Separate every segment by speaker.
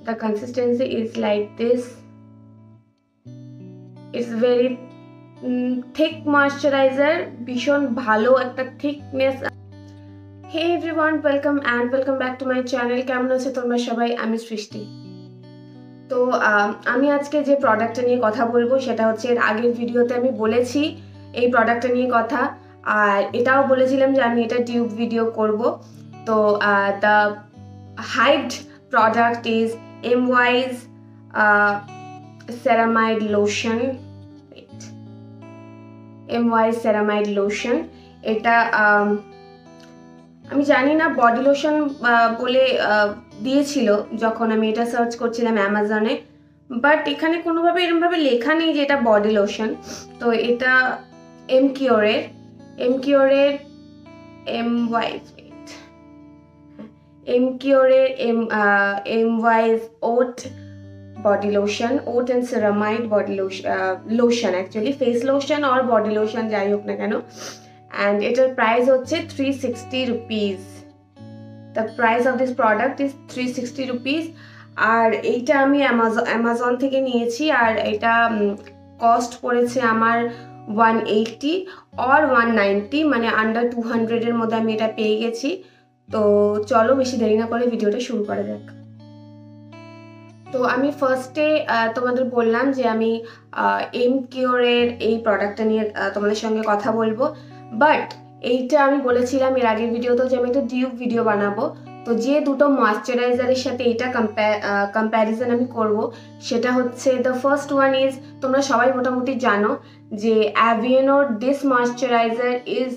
Speaker 1: The consistency is like this. It's very thick moisturizer, ভীষণ ভালো একটা thickness. Hey everyone, welcome back to my channel. কেমন আছো তোমরা সবাই? আমি সৃষ্টি। তো আমি আজকে যে প্রোডাক্টটা নিয়ে কথা বলবো সেটা হচ্ছে এর আগের ভিডিওতে আমি বলেছি এই প্রোডাক্টটা নিয়ে কথা, আর এটাও বলেছিলাম যে আমি এটা টিউব ভিডিও করব। তো the hyped product is MY's ceramide lotion. MY's ceramide lotion. এটা আমি জানি না বডি লোশন বলে দিয়েছিল যখন আমি এটা সার্চ করছিলাম অ্যামাজনে, বাট এখানে কোনোভাবে এরকমভাবে লেখা নেই যে এটা বডি লোশন। তো এটা এমকিওরের MY's oat body lotion, oat and ceramide body lotion actually face lotion or body lotion যাই হোক না কেন, and এটার প্রাইস হচ্ছে 360 rupees. The price of this product is 360 rupees. আর এইটা আমি অ্যামাজন থেকে নিয়েছি, আর এটা কস্ট পড়েছে আমার 180 or 190, মানে আন্ডার 200 এর মধ্যে আমি এটা পেয়ে গেছি। তো চলো বেশি দেরি না করে ভিডিওটা শুরু করা যাক। তো আমি ফার্স্টে তোমাদের বললাম যে আমি এমকিওরের এই প্রোডাক্টটা নিয়ে তোমাদের সঙ্গে কথা বলবো, বাট এইটা আমি বলেছিলাম এর আগের ভিডিওতেও যে আমি একটা ডিউব ভিডিও বানাবো। তো যে দুটো ময়েশ্চারাইজারের সাথে এইটা কম্প্যারিজন আমি করব সেটা হচ্ছে দ্য ফার্স্ট ওয়ান ইজ, তোমরা সবাই মোটামুটি জানো যে অ্যাভিয়েনোর this moisturiser is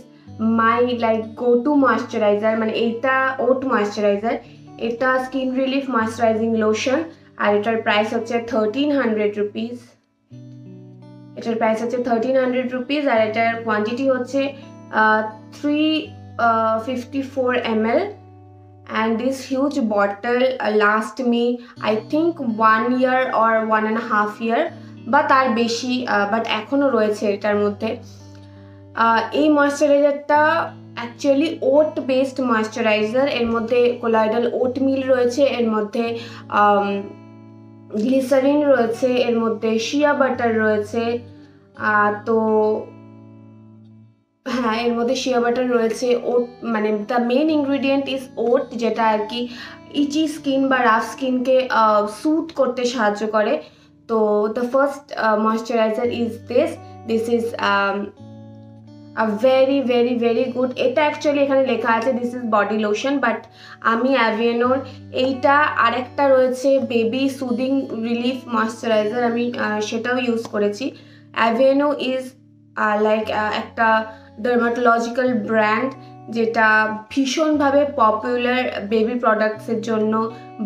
Speaker 1: my like go to moisturiser, মানে এইটা ওট ময়েশ্চারাইজার, এটা স্কিন রিলিফ ময়েশ্চারাইজিং লোশন, আর এটার প্রাইস হচ্ছে 1300 রুপিস। এটার প্রাইস হচ্ছে 1300 রুপিস, আর এটার কোয়ান্টিটি হচ্ছে 354 ml, and this huge bottle last me I think 1 year or 1.5 year বা তার বেশি, বাট এখনো রয়েছে এটার মধ্যে। এই ময়েশ্চারাইজারটা অ্যাকচুয়ালি ওট বেসড ময়েশ্চারাইজার, এর মধ্যে কোলয়েডাল ওট মিল রয়েছে, এর মধ্যে গ্লিসারিন রয়েছে, এর মধ্যে শিয়া বাটার রয়েছে, তো হ্যাঁ এর মধ্যে শিয়া বাটার রয়েছে। ওট মানে দ্য মেন ইনগ্রিডিয়েন্ট ইজ ওট, যেটা আর কি ইচি স্কিন বা রাফ স্কিনকে স্যুথ করতে সাহায্য করে। তো the first moisturiser is this is a very very very good. এটা অ্যাকচুয়ালি এখানে লেখা আছে this is body lotion, but আমি অ্যাভিয়েনোর এইটা আরেকটা রয়েছে বেবি সুদিং রিলিফ ময়েশ্চারাইজার, আমি সেটাও ইউজ করেছি। অ্যাভিয়েনো ইজ লাইক একটা ডার্মাটোলজিক্যাল ব্র্যান্ড যেটা ভীষণভাবে পপুলার বেবি প্রোডাক্টসের জন্য,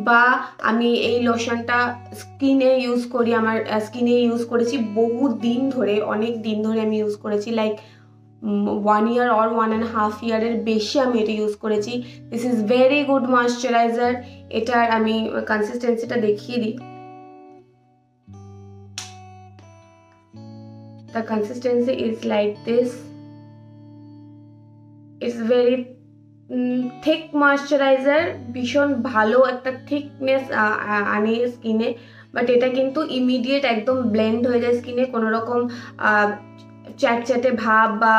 Speaker 1: বা আমি এই লোশনটা স্কিনে ইউজ করি, আমার স্কিনে ইউজ করেছি বহু দিন ধরে, অনেক দিন ধরে আমি ইউজ করেছি, লাইক 1 year or 1.5 year বেশি আমি এটা ইউজ করেছি। This is very good moisturiser. এটার আমি কনসিস্টেন্সিটা দেখিয়ে দিই। The consistency is like this. It's very thick moisturizer, ভীষণ ভালো একটা থিকনেস আনে স্কিনে, বাট এটা কিন্তু ইমিডিয়েট একদম ব্লেন্ড হয়ে যায় স্কিনে, কোনো রকম চ্যাটচ্যাটে ভাব বা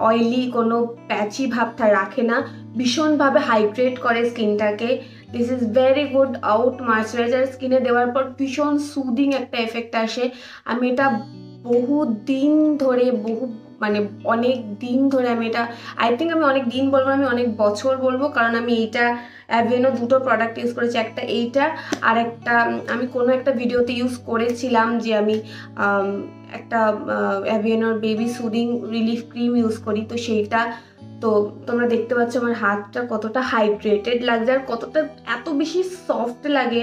Speaker 1: অয়েলি কোনো প্যাচি ভাবটা রাখে না, ভীষণভাবে হাইড্রেট করে স্কিনটাকে। This is very good out moisturiser, স্কিনে দেওয়ার পর ভীষণ সুদিং একটা এফেক্ট আসে। আমি এটা বহু দিন ধরে মানে অনেক দিন ধরে আমি এটা, আই থিঙ্ক আমি অনেক দিন বলবো, আমি অনেক বছর বলবো, কারণ আমি এইটা অ্যাভিয়েনো দুটো প্রোডাক্ট ইউজ করেছি, একটা এইটা আর একটা আমি কোনো একটা ভিডিওতে ইউজ করেছিলাম যে আমি একটা অ্যাভিয়েনোর baby soothing relief cream use করি, তো সেইটা তো তোমরা দেখতে পাচ্ছ আমার হাতটা কতটা হাইড্রেটেড লাগছে আর কতটা এত বেশি সফট লাগে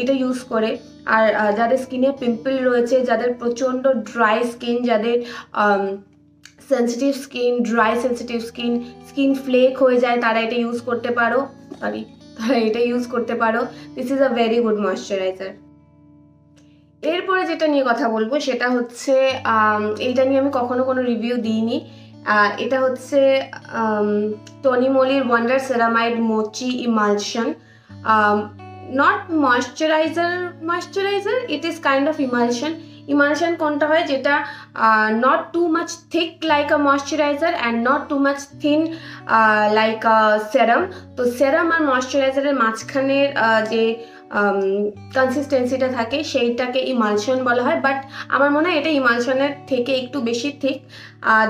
Speaker 1: এটা ইউজ করে। আর যাদের স্কিনে পিম্পল রয়েছে, যাদের প্রচণ্ড ড্রাই স্কিন, যাদের sensitive skin, dry sensitive skin flake হয়ে যায়, তারা এটা ইউজ করতে পারো, this is a very good moisturiser. এরপরে যেটা নিয়ে কথা বলবো সেটা হচ্ছে এইটা নিয়ে আমি কখনো কোনো রিভিউ দিইনি, এটা হচ্ছে টনি মলির wonder ceramide mochi emulsion. not moisturizer, it is kind of emulsion কোনটা হয় যেটা not too much thick like a moisturizer and not too much thin like a serum. তো serum আর ময়েশ্চারাইজারের মাঝখানের যে কনসিস্টেন্সিটা থাকে সেইটাকে ইমালশন বলা হয়, বাট আমার মনে হয় এটা ইমালশনের থেকে একটু বেশি thick.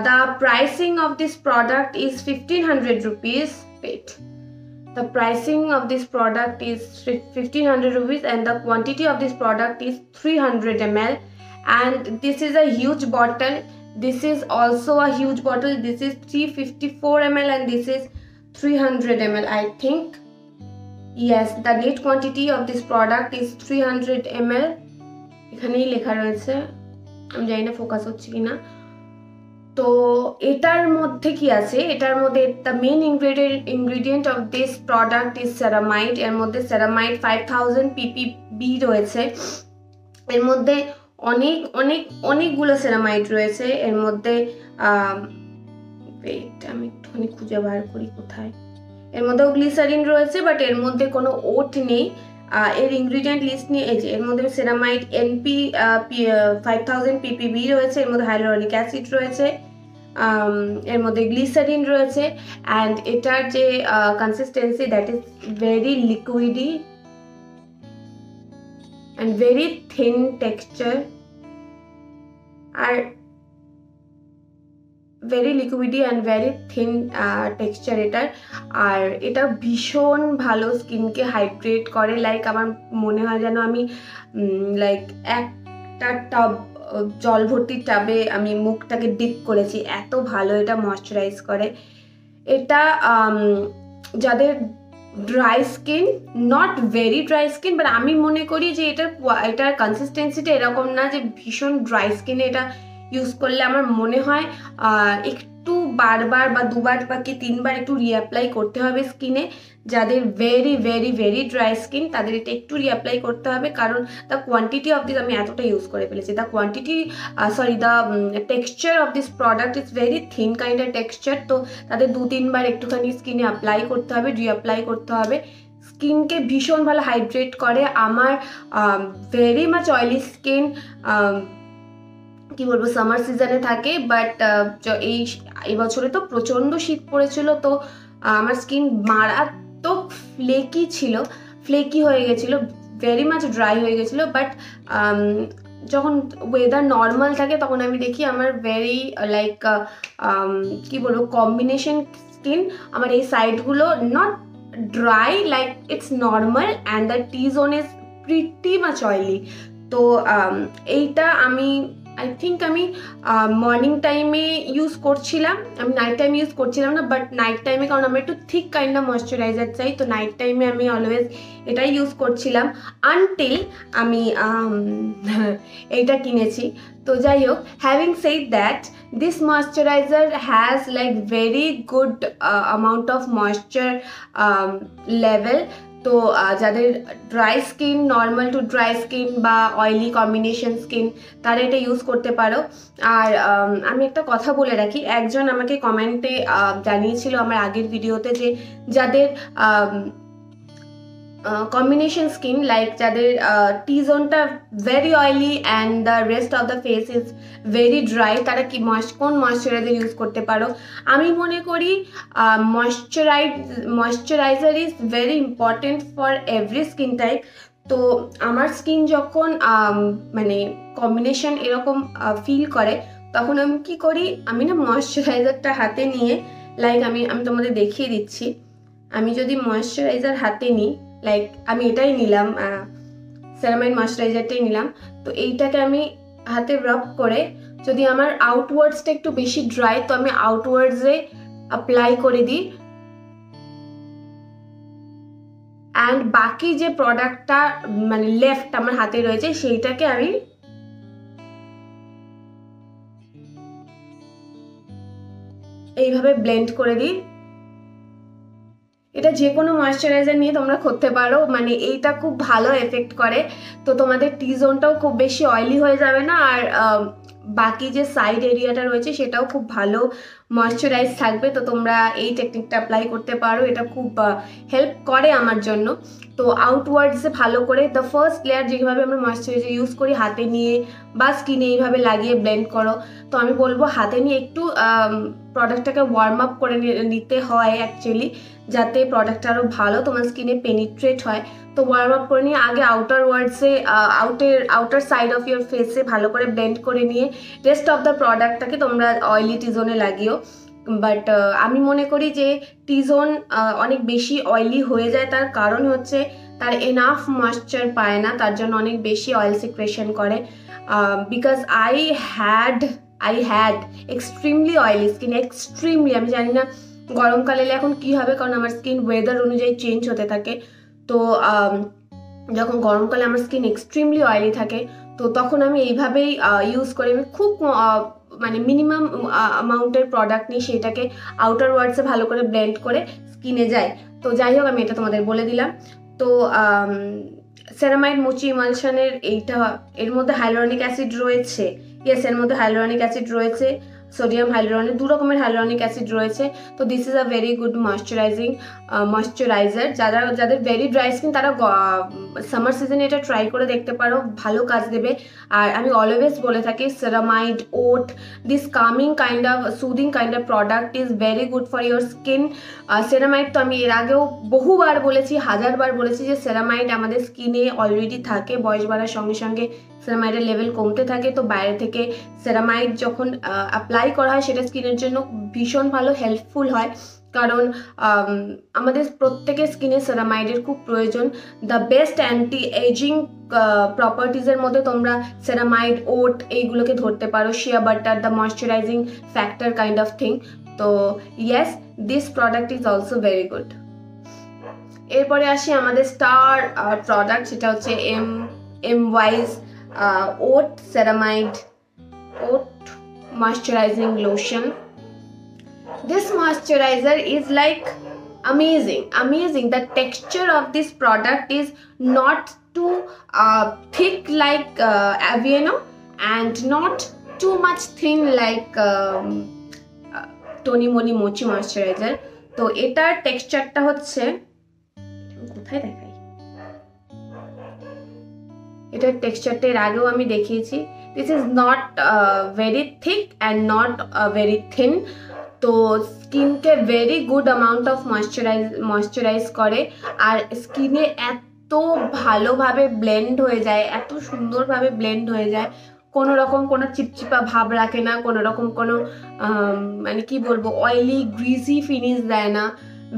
Speaker 1: The pricing of this product is 1500 rupees. Wait, the pricing of this product is 1500 rupees and the quantity of this product is 300 ml, and this is a huge bottle. This is also a huge bottle. This is 354 ml and this is 300 ml, I think. Yes, the net quantity of this product is 300 ml. এখানেই লেখা রয়েছে, আমি জানি না focus হচ্ছে কিনা। তো এটার মধ্যে কি আছে, এটার মধ্যে the main ingredient of this product is ceramide. এর মধ্যে সেরামাইড 5000 ppb রয়েছে। এর মধ্যে অনেকগুলো সেরামাইড রয়েছে। এর মধ্যে ওয়েট, আমি একটুখানি খুঁজে বার করি কোথায়। এর মধ্যেও গ্লিসারিন রয়েছে, বাট এর মধ্যে কোনো ওট নেই। এর ইনগ্রিডিয়েন্ট লিস্ট নিয়ে এই যে এর মধ্যে সেরামাইড NP 5000 ppb রয়েছে, এর মধ্যে হাইলোরনিক অ্যাসিড রয়েছে, এর মধ্যে গ্লিসারিন রয়েছে, অ্যান্ড এটার যে consistency that is very লিকুইডি and very thin texture, are very লিকুইডি and very thin texture এটার। আর এটা ভীষণ ভালো স্কিনকে হাইড্রেট করে। লাইক আমার মনে হয় যেন আমি লাইক একটা টাব জল ভর্তি টাবে আমি মুখটাকে ডিপ করেছি, এত ভালো এটা ময়শ্চারাইজ করে। এটা যাদের dry skin, not very dry skin, but আমি মনে করি যে এটার কনসিস্টেন্সিটা এরকম না যে ভীষণ ড্রাই স্কিনে এটা ইউজ করলে আমার মনে হয় একটু বারবার বা দুবার বা কি তিনবার একটু রিঅ্যাপ্লাই করতে হবে স্কিনে। যাদের very very very dry skin তাদের এটা একটু রিঅ্যাপ্লাই করতে হবে, কারণ দ্য কোয়ান্টিটি অফ দিস, আমি এতটা ইউজ করে ফেলেছি, the quantity the texture of this product is very thin কাইন্ডের টেক্সচার। তো তাদের 2-3 বার একটুখানি স্কিনে অ্যাপ্লাই করতে হবে, রিঅ্যাপ্লাই করতে হবে। স্কিনকে ভীষণ ভালো হাইড্রেট করে। আমার ভেরি মাচ অয়েলি স্কিন, কি বলবো, সামার সিজনে থাকে, বাট এই বছরে তো প্রচণ্ড শীত পড়েছিল, তো আমার স্কিন মারাত্মক ফ্লেকি হয়ে গেছিলো, ভেরি মাচ ড্রাই হয়ে গেছিলো। বাট যখন ওয়েদার নর্মাল থাকে তখন আমি দেখি আমার ভেরি লাইক কি বলবো কম্বিনেশন স্কিন। আমার এই সাইডগুলো not dry, like it's normal, and the T zone is pretty much oily. তো এইটা আমি আই থিঙ্ক আমি মর্নিং টাইমে ইউজ করছিলাম, আমি নাইট টাইমে ইউজ করছিলাম না, বাট নাইট টাইমে কারণ আমি একটু থিক কাইন্ড অফ ময়শ্চারাইজার চাই, তো নাইট টাইমে আমি অলওয়েজ এটাই ইউজ করছিলাম আনটিল আমি এইটা কিনেছি। তো যাই হোক, having said that, this moisturiser has like very good amount of moisture level. তো যাদের dry skin, normal to dry skin বা অয়েলি কম্বিনেশন স্কিন, তারা এটা ইউজ করতে পারো। আর আমি একটা কথা বলে রাখি, একজন আমাকে কমেন্টে জানিয়েছিল আমার আগের ভিডিওতে যে যাদের কম্বিনেশন স্কিন, লাইক যাদের টি জোনটা very oily and the rest of the face is very dry, তারা কি কোন ময়শ্চারাইজার ইউজ করতে পারো। আমি মনে করি moisturiser is very important for every skin type. তো আমার স্কিন যখন মানে কম্বিনেশন এরকম ফিল করে, তখন আমি কি করি, আমি না ময়শ্চারাইজারটা হাতে নিয়ে, লাইক আমি তোমাদের দেখিয়ে দিচ্ছি, আমি যদি ময়শ্চারাইজার হাতে নিই, লাইক আমি এটাই নিলাম, সেরামাইড ময়শ্চারাইজারটাই নিলাম, তো এইটাকে আমি হাতে রাব করে, যদি আমার আউটওয়ার্ডসটা একটু বেশি ড্রাই, তো আমি আউটওয়ার্ডসে অ্যাপ্লাই করে দিই, অ্যান্ড বাকি যে প্রোডাক্টটা মানে লেফট আমার হাতে রয়েছে সেইটাকে আমি এইভাবে ব্লেন্ড করে দিই। এটা যে কোনো ময়শ্চারাইজার নিয়ে তোমরা করতে পারো, মানে এইটা খুব ভালো এফেক্ট করে। তো তোমাদের টি জোনটাও খুব বেশি অয়েলি হয়ে যাবে না, আর বাকি যে সাইড এরিয়াটা রয়েছে সেটাও খুব ভালো ময়শ্চারাইজ থাকবে। তো তোমরা এই টেকনিকটা অ্যাপ্লাই করতে পারো, এটা খুব হেল্প করে আমার জন্য। তো আউটওয়ার্ডসে ভালো করে দ্য ফার্স্ট লেয়ার যেভাবে আমরা ময়শ্চারাইজার ইউজ করি হাতে নিয়ে বা স্কিনে এইভাবে লাগিয়ে ব্লেন্ড করো। তো আমি বলবো হাতে নিয়ে একটু প্রোডাক্টটাকে ওয়ার্ম আপ করে নিতে হয় অ্যাকচুয়ালি, যাতে প্রোডাক্টটা আরও ভালো তোমার স্কিনে পেনিট্রেট হয়। তো ওয়ার্ম আপ করে নিয়ে আগে আউটার ওয়ার্ডসে আউটার সাইড অফ ইয়োর ফেসে ভালো করে ব্লেন্ড করে নিয়ে রেস্ট অফ দ্য প্রোডাক্টটাকে তোমরা অয়েলি টি জোনে লাগিও। বাট আমি মনে করি যে টি জোন অনেক বেশি অয়েলি হয়ে যায়, তার কারণ হচ্ছে তার এনাফ ময়েশ্চার পায় না, তার জন্য অনেক বেশি অয়েল সিক্রেশন করে। Because I had extremely oily skin, extremely. আমি জানি না গরমকালে এখন কি হবে, কারণ আমার স্কিন ওয়েদার অনুযায়ী চেঞ্জ হতে থাকে। তো যখন গরমকালে আমার স্কিন এক্সট্রিমলি অয়েলি থাকে, তো তখন আমি এইভাবেই ইউজ করি। আমি খুব মানে মিনিমাম অ্যামাউন্টের প্রোডাক্ট নিই, সেটাকে আউটার ওয়ার্ডসে ভালো করে ব্লেন্ড করে স্কিনে যায়। তো যাই হোক, আমি এটা তোমাদের বলে দিলাম। তো সেরামাইড মুচি ইমালশনের এর মধ্যে হাইলোরনিক অ্যাসিড রয়েছে। ইয়েস, এর মধ্যে হাইলোরনিক অ্যাসিড রয়েছে, সোডিয়াম হাইলোরনিক, 2 রকমের হাইলোরনিক অ্যাসিড রয়েছে। তো this is a very good moisturiser. যাদের ভেরি ড্রাই স্কিন তারা সামার সিজনে এটা ট্রাই করে দেখতে পারো, ভালো কাজ দেবে। আর আমি অলওয়েজ বলে থাকি ceramide, oat, this calming kind of soothing kind of product is very good for your skin. Ceramide তো আমি এর আগেও বহুবার বলেছি, 1000বার বলেছি যে সেরামাইড আমাদের স্কিনে অলরেডি থাকে, বয়স বাড়ার সঙ্গে সঙ্গে সেরামাইডের লেভেল কমতে থাকে। তো বাইরে থেকে সেরামাইড যখন অ্যাপ্লাই করা হয় সেটা স্কিনের জন্য ভীষণ ভালো হেল্পফুল হয়, কারণ আমাদের প্রত্যেকের স্কিনে সেরামাইডের খুব প্রয়োজন। দ্য বেস্ট অ্যান্টি এজিং প্রপার্টিজের মধ্যে তোমরা সেরামাইড, ওট এইগুলোকে ধরতে পারো, shea butter, the moisturising factor kind of thing. তো yes, this product is also very good. এরপরে আসি আমাদের স্টার প্রোডাক্ট, সেটা হচ্ছে এমওয়াইজ oat ceramide oat moisturizing lotion. This moisturizer is like amazing. The texture of this product is not too thick like Aveeno and not too much thin like Tony Moly Mochi moisturizer. তো এটার টেক্সচারটা হচ্ছে, কোথায় দেখাই, এটার টেক্সচারটা এর আগেও আমি দেখিয়েছি। This is not very thick and not very thin. তো স্কিনকে very good amount of moisturise করে, আর স্কিনে এত ভালোভাবে ব্লেন্ড হয়ে যায়, এত সুন্দরভাবে ব্লেন্ড হয়ে যায়, কোনো রকম কোনো চিপচিপা ভাব রাখে না, কোনো রকম কোনো মানে কি বলবো অয়েলি গ্রিজি ফিনিশ দেয় না।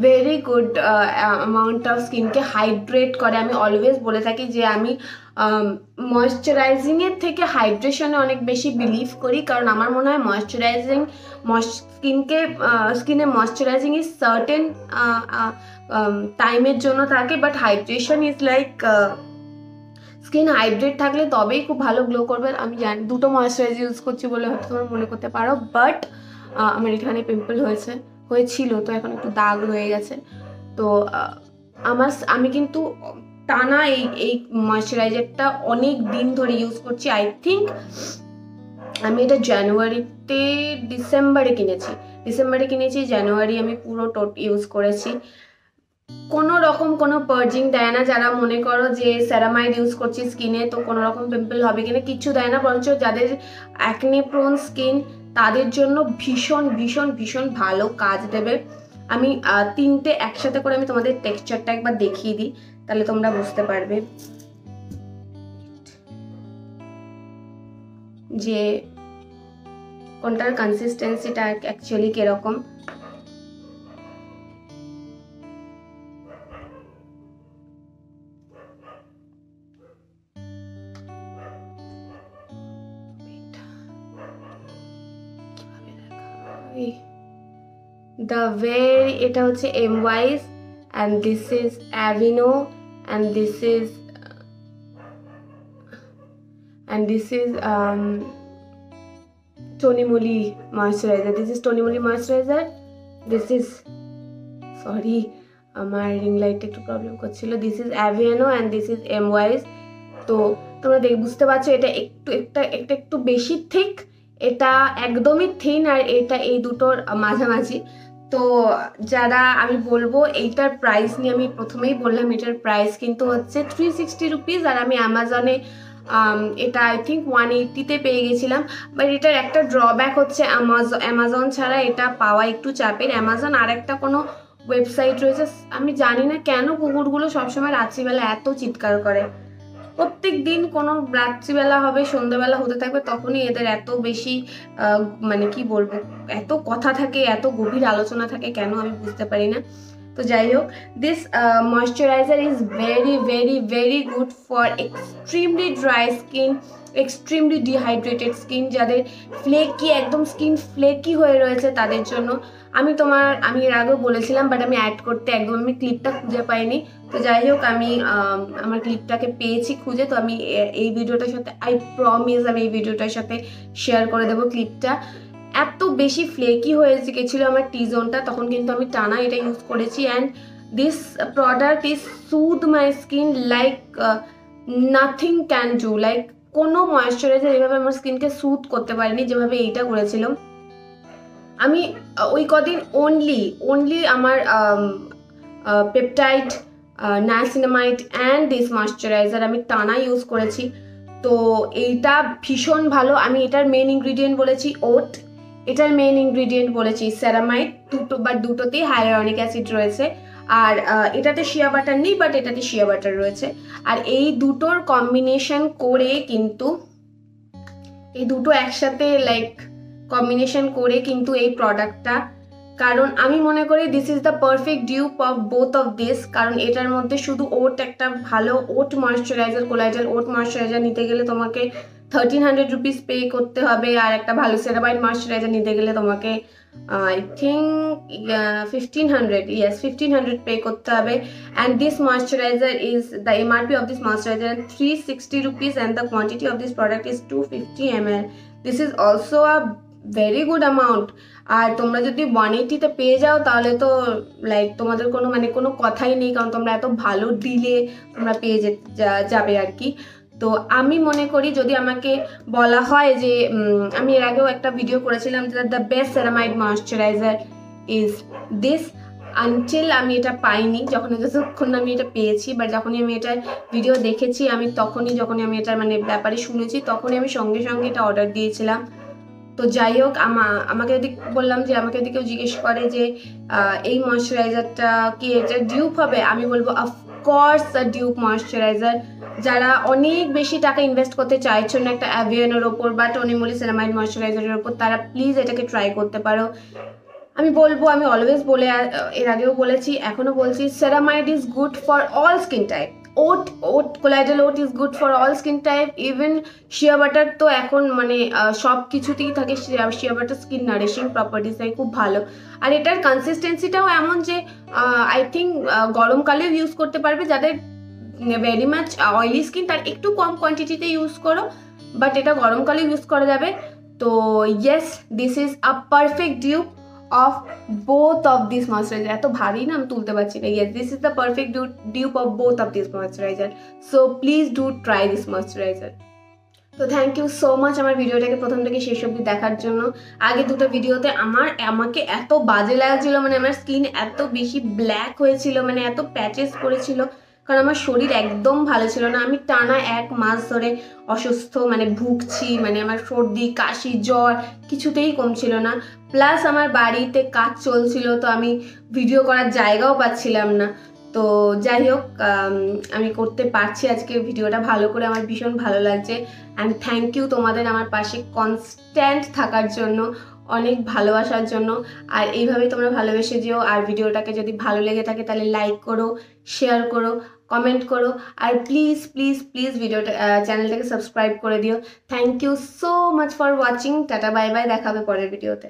Speaker 1: ভেরি গুড অ্যামাউন্ট অফ স্কিনকে হাইড্রেট করে। আমি অলওয়েজ বলে থাকি যে আমি ময়শ্চারাইজিংয়ের থেকে হাইড্রেশনে অনেক বেশি বিলিভ করি, কারণ আমার মনে হয় স্কিনে ময়শ্চারাইজিং ইজ সার্টেন টাইমের জন্য থাকে, but hydration is like skin hydrate থাকলে তবেই খুব ভালো গ্লো করবে। আমি জানি 2টো ময়শ্চারাইজার ইউজ করছি বলে হয়তো তোমরা মনে করতে পারো, বাট আমার এখানে পিম্পল হয়েছিল, তো এখন একটু দাগ রয়ে গেছে। তো আমি কিন্তু টানা এই ময়শ্চারাইজারটা অনেক দিন ধরে ইউজ করছি। আই থিঙ্ক আমি এটা ডিসেম্বরে কিনেছি, জানুয়ারি আমি পুরো ইউজ করেছি। কোনো রকম কোনো পার্জিং দেয় না। যারা মনে করো যে সেরামাইড ইউজ করছি স্কিনে তো কোনো রকম পিম্পল হবে কিনা, কিছু দেয় না, বরঞ্চ যাদের অ্যাকনে প্রোন স্কিন তাদের জন্য ভীষণ ভীষণ ভীষণ ভালো কাজ দেবে। আমি 3টে একসাথে করে আমি তোমাদের টেক্সচারটা একবার দেখিয়ে দিই, তাহলে তোমরা বুঝতে পারবে যে কোনটার কনসিস্টেন্সিটা অ্যাকচুয়ালি কিরকম। এটা হচ্ছে এমওয়াইজ and this is Aveeno and this is Tony Moly moisturizer. This is Tony Moly moisturizer. This is sorry আমার রিং লাইট একটু প্রবলেম করছিল। This is Aveeno and this is এমওয়াইজ। তো তোমরা বুঝতে পারছো এটা একটু বেশি থিক, এটা একদমই থিন আর এটা এই দুটোর মাঝামাঝি। তো যারা আমি বলবো এইটার প্রাইস নিয়ে, আমি প্রথমেই বললাম এটার প্রাইস কিন্তু হচ্ছে 360 রুপিস, আর আমি অ্যামাজনে এটা আই থিঙ্ক 180-তে পেয়ে গেছিলাম। বাট এটার একটা ড্রব্যাক হচ্ছে অ্যামাজন ছাড়া এটা পাওয়া একটু চাপের। অ্যামাজন আর একটা কোনো ওয়েবসাইট রয়েছে, আমি জানি না কেন কুকুরগুলো সবসময় রাত্রিবেলা এত চিৎকার করে। প্রত্যেক দিন কোনো রাত্রিবেলা হবে, সন্ধ্যাবেলা হতে থাকবে, তখনই এদের এত বেশি মানে কি বলবো, এত কথা থাকে, এত গভীর আলোচনা থাকে, কেন আমি বুঝতে পারি না। তো যাই হোক, this moisturiser is very very very good for extremely dry skin, extremely dehydrated skin, যাদের ফ্লেকি, একদম স্কিন ফ্লেকি হয়ে রয়েছে তাদের জন্য। আমি এর আগেও বলেছিলাম, বাট আমি অ্যাড করতে একদম আমি ক্লিপটা খুঁজে পাইনি। তো যাই হোক, আমি আমার ক্লিপটাকে পেয়েছি খুঁজে, তো আমি এই ভিডিওটার সাথে আই প্রমিস আমি এই ভিডিওটার সাথে শেয়ার করে দেবো ক্লিপটা। এত বেশি ফ্লেকি হয়ে গেছিলো আমার টি জোনটা, তখন কিন্তু আমি টানা এটা ইউজ করেছি। অ্যান্ড দিস প্রোডাক্ট ইজ সুদ মাই skin like nothing can do. Like কোনো ময়েশ্চারাইজার এভাবে আমার স্কিনকে সুদ করতে পারেনি যেভাবে এইটা করেছিল। আমি ওই কদিন অনলি আমার peptide, niacinamide and this moisturiser আমি টানা ইউজ করেছি। তো এইটা ভীষণ ভালো। আমি এটার মেন ইনগ্রিডিয়েন্ট বলেছি ওট, এটার মেন ইনগ্রিডিয়েন্ট বলেছি সেরামাইড, দুটোতেই হাইয়ালুরনিক অ্যাসিড রয়েছে। আর এটাতে শিয়া বাটার নেই, বাট এটাতে শিয়া বাটার রয়েছে। আর এই দুটোর কম্বিনেশন করে কিন্তু, এই দুটো একসাথে লাইক কম্বিনেশন করে কিন্তু এই প্রোডাক্টটা, কারণ আমি মনে করি this is the perfect dupe of both of this. কারণ এটার মধ্যে শুধু ওট, একটা ভালো ওট ময়েশ্চারাইজার, কোলাজেল ওট ময়েশ্চারাইজার নিতে গেলে তোমাকে 1300 রুপিস পে করতে হবে, আর একটা ভালো সেরামাইড ময়েশ্চারাইজার নিতে গেলে তোমাকে আই থিঙ্ক 1500 পে করতে হবে। And this moisturiser is the MRP of this moisturiser 360 rupees and the quantity of this product is 250 ml। This is also a very good amount. আর তোমরা যদি 180-তে পেয়ে যাও তাহলে তো লাইক তোমাদের কোনো কথাই নেই, কারণ তোমরা এত ভালো ডিলে তোমরা পেয়ে যাবে আর কি। তো আমি মনে করি, যদি আমাকে বলা হয় যে আমি এর আগেও একটা ভিডিও করেছিলাম যে the best ceramide moisturiser is this, until আমি এটা পাইনি, যতক্ষণ আমি এটা পেয়েছি। বাট যখনই আমি এটার ভিডিও দেখেছি, যখনই আমি এটার মানে ব্যাপারে শুনেছি, তখনই আমি সঙ্গে সঙ্গে এটা অর্ডার দিয়েছিলাম। তো যাই হোক, আমাকে যদি বললাম যে আমাকে যদি কেউ জিজ্ঞেস করে যে এই ময়েশ্চারাইজারটা কি এটা ডিউপ হবে, আমি বলবো অফকোর্স ডিউপ ময়েশ্চারাইজার। যারা অনেক বেশি টাকা ইনভেস্ট করতে চাইছো না একটা অ্যাভিয়ানের ওপর বা টনি মলি সেরামাইড ময়েশ্চারাইজারের ওপর, তারা প্লিজ এটাকে ট্রাই করতে পারো। আমি অলওয়েজ বলে, এর আগেও বলেছি, এখনো বলছি, ceramide is good for all skin type. Colloidal oat is good for all skin type. Even shea butter তো এখন মানে সব কিছুতেই থাকে, shea butter skin nourishing properties থাকে, খুব ভালো। আর এটার কনসিস্টেন্সিটাও এমন যে আই থিঙ্ক গরমকালেও ইউজ করতে পারবে, যাদের ভেরি মাচ অয়েলি স্কিন তার একটু কম কোয়ান্টিটিতে ইউজ করো, বাট এটা গরমকালে ইউজ করা যাবে। তো yes, this is a perfect dupe of both of these moisturizer. এত ভারী না, আমি তুলতে পারছি না। Yes, this is the perfect dupe of both of these moisturizer. So please do try this moisturizer. তো থ্যাংক ইউ সো মাচ আমার ভিডিওটাকে প্রথম থেকে শেষ অবধি দেখার জন্য। আগে দুটো ভিডিওতে আমাকে এত বাজে লাগছিল, মানে আমার স্কিন এত বেশি ব্ল্যাক হয়েছিল, মানে এত প্যাচেস করেছিল, কারণ আমার শরীর একদম ভালো ছিল না। আমি টানা 1 মাস ধরে অসুস্থ, মানে ভুগছি, মানে আমার সর্দি কাশি জ্বর কিছুতেই কমছিল না। প্লাস আমার বাড়িতে কাজ চলছিল, তো আমি ভিডিও করার জায়গাও পাচ্ছিলাম না। তো যাই হোক, আমি করতে পারছি আজকে ভিডিওটা ভালো করে, আমার ভীষণ ভালো লাগছে। অ্যান্ড থ্যাংক ইউ তোমাদের আমার পাশে কনস্ট্যান্ট থাকার জন্য, অনেক ভালোবাসার জন্য। আর এইভাবেই তোমরা ভালোবেসে যেও। আর ভিডিওটাকে যদি ভালো লেগে থাকে তাহলে লাইক করো, শেয়ার করো, কমেন্ট করো, আর প্লিজ প্লিজ প্লিজ ভিডিওটা চ্যানেলটাকে সাবস্ক্রাইব করে দিও। Thank you so much for watching. টাটা বাই বাই, দেখা হবে পরের ভিডিওতে।